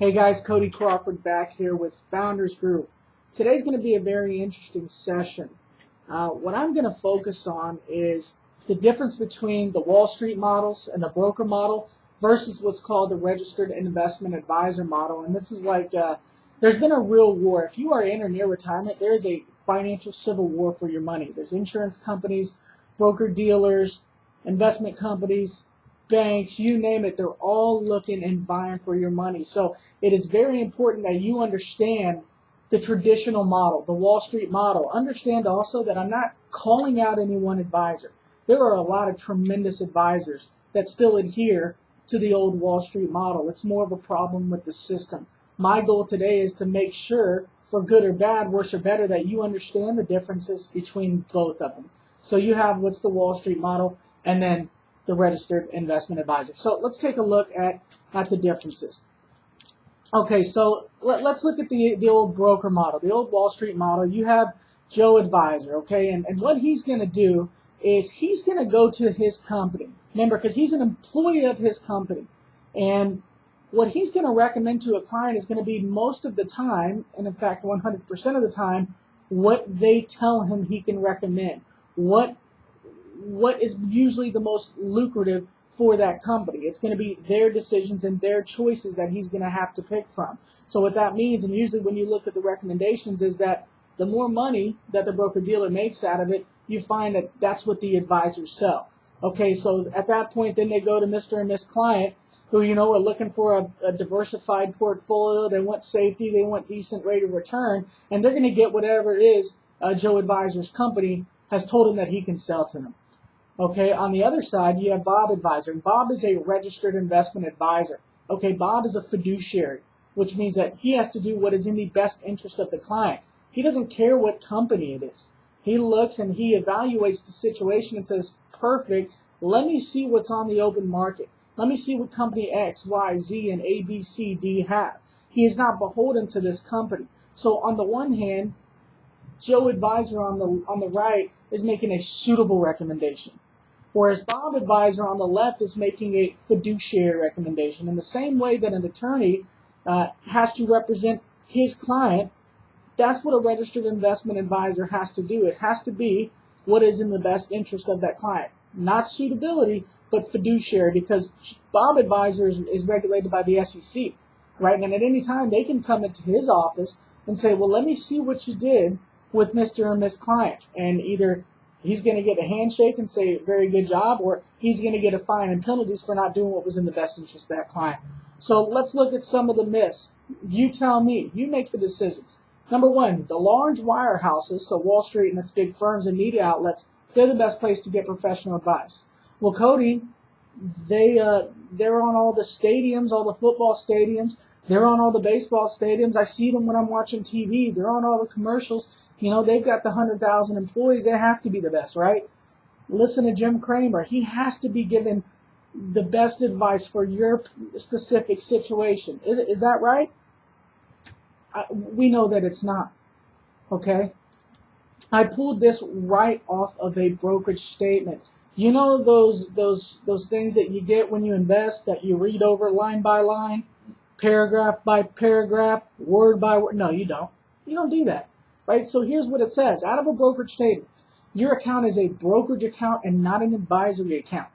Hey guys, Cody Crawford back here with Founders Group. Today's going to be a very interesting session. What I'm going to focus on is the difference between the Wall Street models and the broker model versus what's called the registered investment advisor model. And this is like, there's been a real war. If you are in or near retirement, there is a financial civil war for your money. There's insurance companies, broker dealers, investment companies, banks, you name it, they're all looking and vying for your money. So it is very important that you understand the traditional model, the Wall Street model. Understand also that I'm not calling out any one advisor. There are a lot of tremendous advisors that still adhere to the old Wall Street model. It's more of a problem with the system. My goal today is to make sure, for good or bad, worse or better, that you understand the differences between both of them. So you have what's the Wall Street model and then the registered investment advisor. So let's take a look at the differences. Okay, so let's look at the old broker model, the old Wall Street model. You have Joe Advisor, okay, and what he's going to do is he's going to go to his company. Remember, because he's an employee of his company, and what he's going to recommend to a client is going to be most of the time, and in fact 100% of the time, what they tell him he can recommend. What is usually the most lucrative for that company. It's going to be their decisions and their choices that he's going to have to pick from. So what that means, and usually when you look at the recommendations, is that the more money that the broker-dealer makes out of it, you find that that's what the advisors sell. Okay, so at that point, then they go to Mr. and Miss Client, who, you know, are looking for a diversified portfolio. They want safety. They want decent rate of return. And they're going to get whatever it is Joe Advisor's company has told them that he can sell to them. Okay, on the other side, you have Bob Advisor. And Bob is a registered investment advisor. Okay, Bob is a fiduciary, which means that he has to do what is in the best interest of the client. He doesn't care what company it is. He looks and he evaluates the situation and says, perfect, let me see what's on the open market. Let me see what company X, Y, Z, and A, B, C, D have. He is not beholden to this company. So on the one hand, Joe Advisor on the right is making a suitable recommendation, whereas Bob Advisor on the left is making a fiduciary recommendation. In the same way that an attorney has to represent his client, that's what a registered investment advisor has to do. It has to be what is in the best interest of that client. Not suitability, but fiduciary, because Bob Advisor is regulated by the SEC, right? And at any time, they can come into his office and say, well, let me see what you did with Mr. and Miss Client. And either he's going to get a handshake and say, very good job, or he's going to get a fine and penalties for not doing what was in the best interest of that client. So let's look at some of the myths. You tell me. You make the decision. Number one, the large wirehouses, so Wall Street and its big firms and media outlets, they're the best place to get professional advice. Well, Cody, they're on all the stadiums, all the football stadiums. They're on all the baseball stadiums. I see them when I'm watching TV. They're on all the commercials. You know, they've got the 100,000 employees. They have to be the best, right? Listen to Jim Cramer. He has to be given the best advice for your specific situation. Is that right? We know that it's not. Okay? I pulled this right off of a brokerage statement. You know those things that you get when you invest that you read over line by line, paragraph by paragraph, word by word? No, you don't. You don't do that. Right? So here's what it says. Out of a brokerage statement, your account is a brokerage account and not an advisory account.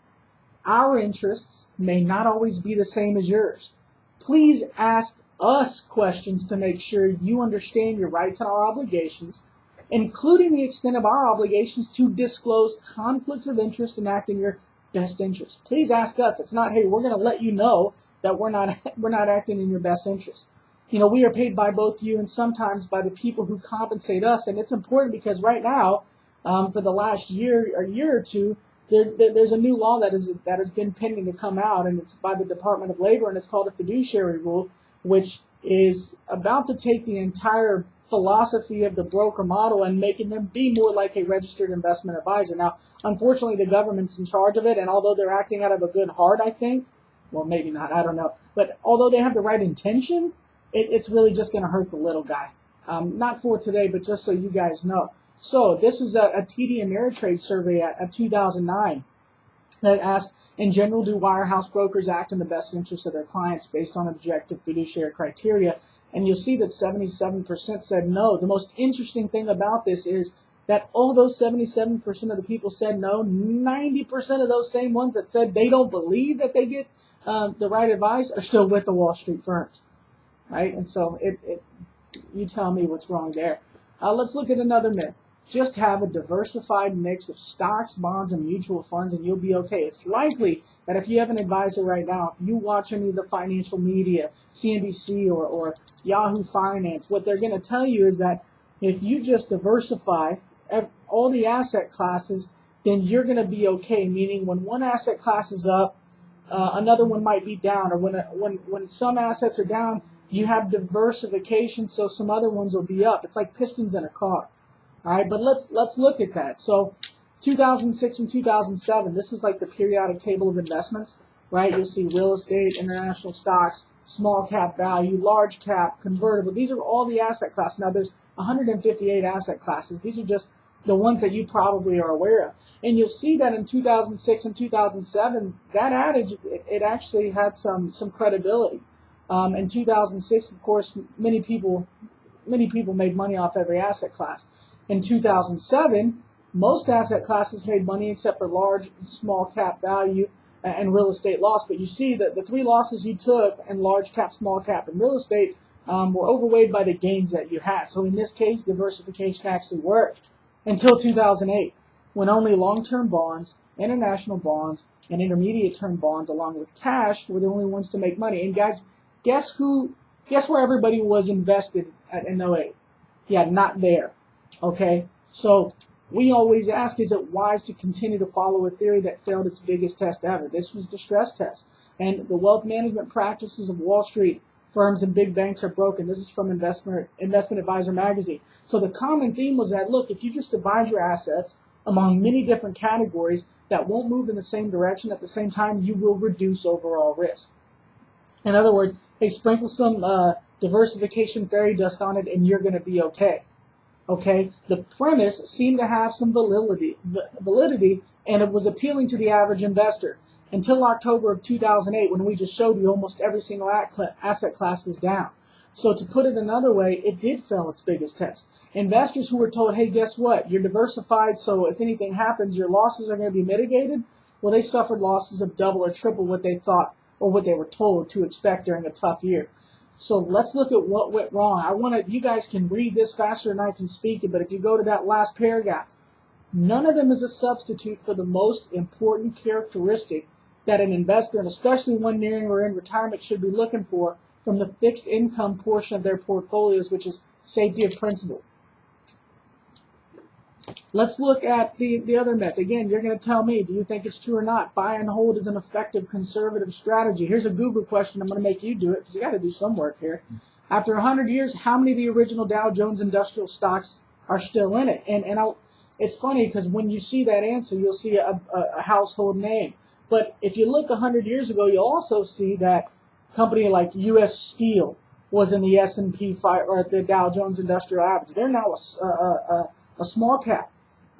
Our interests may not always be the same as yours. Please ask us questions to make sure you understand your rights and our obligations, including the extent of our obligations to disclose conflicts of interest and act in your best interest. Please ask us. It's not, hey, we're going to let you know that we're not acting in your best interest. You know, we are paid by both you and sometimes by the people who compensate us, and it's important because right now, for the last year or two, there's a new law that has been pending to come out, and it's by the Department of Labor, and it's called a fiduciary rule, which is about to take the entire philosophy of the broker model and making them be more like a registered investment advisor. Now, unfortunately, the government's in charge of it, and although they're acting out of a good heart, I think, well, maybe not, I don't know, but although they have the right intention, it's really just going to hurt the little guy. Not for today, but just so you guys know. So this is a TD Ameritrade survey at 2009. that asked, in general, do wirehouse brokers act in the best interest of their clients based on objective fiduciary criteria? And you'll see that 77% said no. The most interesting thing about this is that all those 77% of the people said no, 90% of those same ones that said they don't believe that they get the right advice are still with the Wall Street firms, right? And so you tell me what's wrong there. Let's look at another myth. Just have a diversified mix of stocks, bonds, and mutual funds, and you'll be okay. It's likely that if you have an advisor right now, if you watch any of the financial media, CNBC or Yahoo Finance, what they're going to tell you is that if you just diversify all the asset classes, then you're going to be okay. Meaning, when one asset class is up, another one might be down, or when some assets are down, you have diversification, so some other ones will be up. It's like pistons in a car. All right, but let's look at that. So 2006 and 2007, this is like the periodic table of investments, right? You'll see real estate, international stocks, small cap value, large cap, convertible. These are all the asset classes. Now, there's 158 asset classes. These are just the ones that you probably are aware of. And you'll see that in 2006 and 2007, that adage, it actually had some credibility. In 2006, of course, many people made money off every asset class. In 2007, most asset classes made money except for large and small cap value and real estate loss. But you see that the three losses you took in large cap, small cap, and real estate were overweighed by the gains that you had. So in this case, diversification actually worked until 2008, when only long-term bonds, international bonds, and intermediate-term bonds, along with cash, were the only ones to make money. And guys, guess where everybody was invested in 08? Yeah, not there. Okay, so we always ask, is it wise to continue to follow a theory that failed its biggest test ever? This was the stress test. And the wealth management practices of Wall Street firms and big banks are broken. This is from Investment Advisor magazine. So the common theme was that, look, if you just divide your assets among many different categories that won't move in the same direction at the same time, you will reduce overall risk. In other words, hey, sprinkle some diversification fairy dust on it and you're going to be okay. Okay, the premise seemed to have some validity, and it was appealing to the average investor until October of 2008, when we just showed you almost every single asset class was down. So to put it another way, it did fail its biggest test. Investors who were told, hey, guess what? You're diversified, so if anything happens, your losses are going to be mitigated. Well, they suffered losses of double or triple what they thought or what they were told to expect during a tough year. So let's look at what went wrong. You guys can read this faster than I can speak it, but if you go to that last paragraph, none of them is a substitute for the most important characteristic that an investor, and especially one nearing or in retirement, should be looking for from the fixed income portion of their portfolios, which is safety of principal. Let's look at the other myth. Again, you're going to tell me, do you think it's true or not? Buy and hold is an effective conservative strategy. Here's a Google question. I'm going to make you do it because you got to do some work here. After 100 years, how many of the original Dow Jones Industrial stocks are still in it? And it's funny because when you see that answer, you'll see a household name. But if you look 100 years ago, you'll also see that company like U.S. Steel was in the S&P 5 or the Dow Jones Industrial Average. They're now a small cap.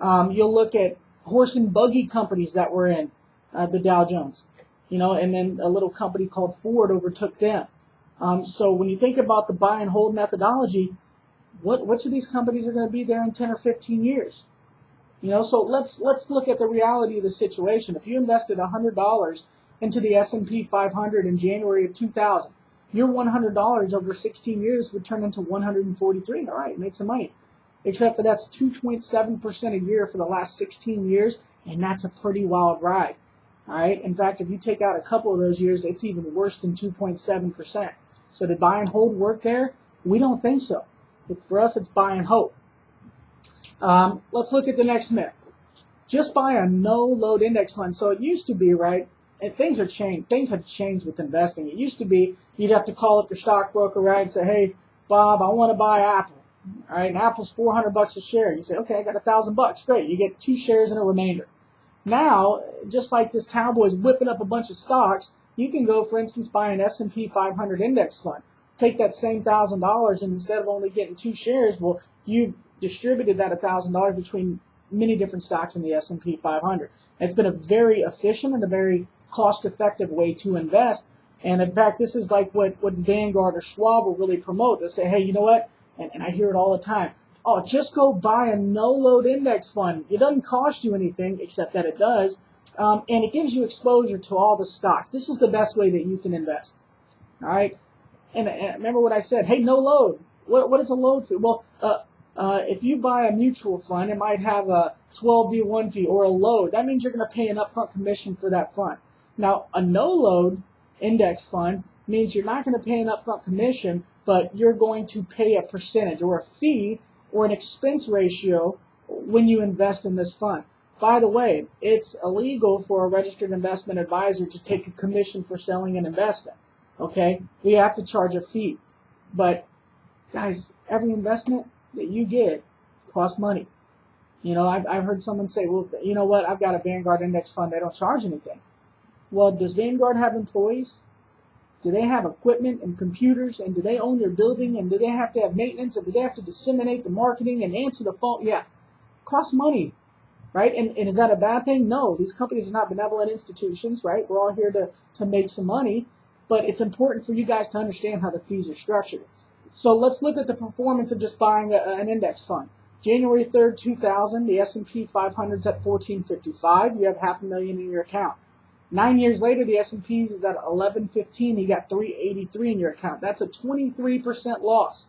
You'll look at horse and buggy companies that were in the Dow Jones, and then a little company called Ford overtook them. So when you think about the buy and hold methodology, which of these companies are going to be there in 10 or 15 years? So let's look at the reality of the situation. If you invested $100 into the S&P 500 in January of 2000, your $100 over 16 years would turn into $143. All right, made some money. Except for that's 2.7% a year for the last 16 years, and that's a pretty wild ride. All right. In fact, if you take out a couple of those years, it's even worse than 2.7%. So did buy and hold work there? We don't think so. For us, it's buy and hold. Let's look at the next myth. Just buy a no-load index fund. So it used to be, right, and things have changed. Things have changed with investing. It used to be you'd have to call up your stockbroker, right, and say, hey, Bob, I want to buy Apple. All right, and Apple's $400 a share. You say, okay, I got $1,000. Great. You get 2 shares and a remainder. Now, just like this cowboy's whipping up a bunch of stocks, you can go, for instance, buy an S&P 500 index fund. Take that same $1,000, and instead of only getting 2 shares, well, you've distributed that $1,000 between many different stocks in the S&P 500. It's been a very efficient and a very cost-effective way to invest. And in fact, this is like what Vanguard or Schwab will really promote. They'll say, hey, you know what? And I hear it all the time. Oh, just go buy a no-load index fund. It doesn't cost you anything, except that it does. And it gives you exposure to all the stocks. This is the best way that you can invest. All right? And remember what I said. Hey, no load. What is a load fee? Well, if you buy a mutual fund, it might have a 12B1 fee or a load. That means you're going to pay an upfront commission for that fund. Now, a no-load index fund means you're not going to pay an upfront commission, but you're going to pay a percentage or a fee or an expense ratio when you invest in this fund. By the way, it's illegal for a registered investment advisor to take a commission for selling an investment. Okay? We have to charge a fee. But, guys, every investment that you get costs money. You know, I've heard someone say, well, you know what, I've got a Vanguard index fund, they don't charge anything. Well, does Vanguard have employees? Do they have equipment and computers? And do they own their building? And do they have to have maintenance? And do they have to disseminate the marketing and answer the phone? Yeah, it costs money, right? And is that a bad thing? No, these companies are not benevolent institutions, right? We're all here to make some money. But it's important for you guys to understand how the fees are structured. So let's look at the performance of just buying an index fund. January 3rd, 2000, the S&P 500 is at 1455. You have $500,000 in your account. 9 years later, the S&P is at 1115. You got 383 in your account. That's a 23% loss.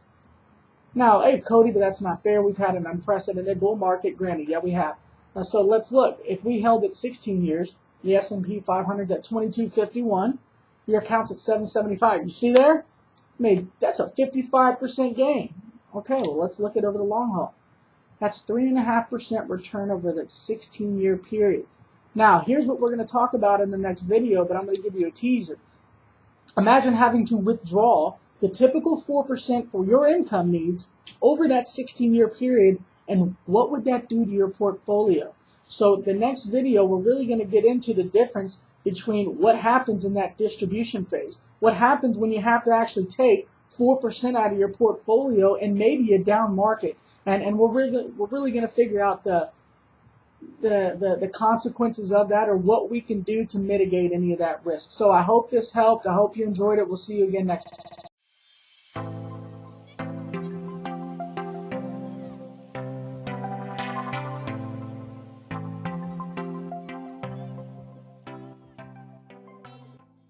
Now, hey, Cody, but that's not fair. We've had an unprecedented bull market. Granted, yeah, we have. So let's look. If we held it 16 years, the S&P 500 is at 2251. Your account's at 775. You see there? That's a 55% gain. Okay, well, let's look at over the long haul. That's 3.5% return over that 16-year period. Now, here's what we're going to talk about in the next video, but I'm going to give you a teaser. Imagine having to withdraw the typical 4% for your income needs over that 16-year period, and what would that do to your portfolio? So the next video, we're really going to get into the difference between what happens in that distribution phase. What happens when you have to actually take 4% out of your portfolio and maybe a down market. And we're really going to figure out the consequences of that, or what we can do to mitigate any of that risk. So I hope this helped. I hope you enjoyed it. We'll see you again next time.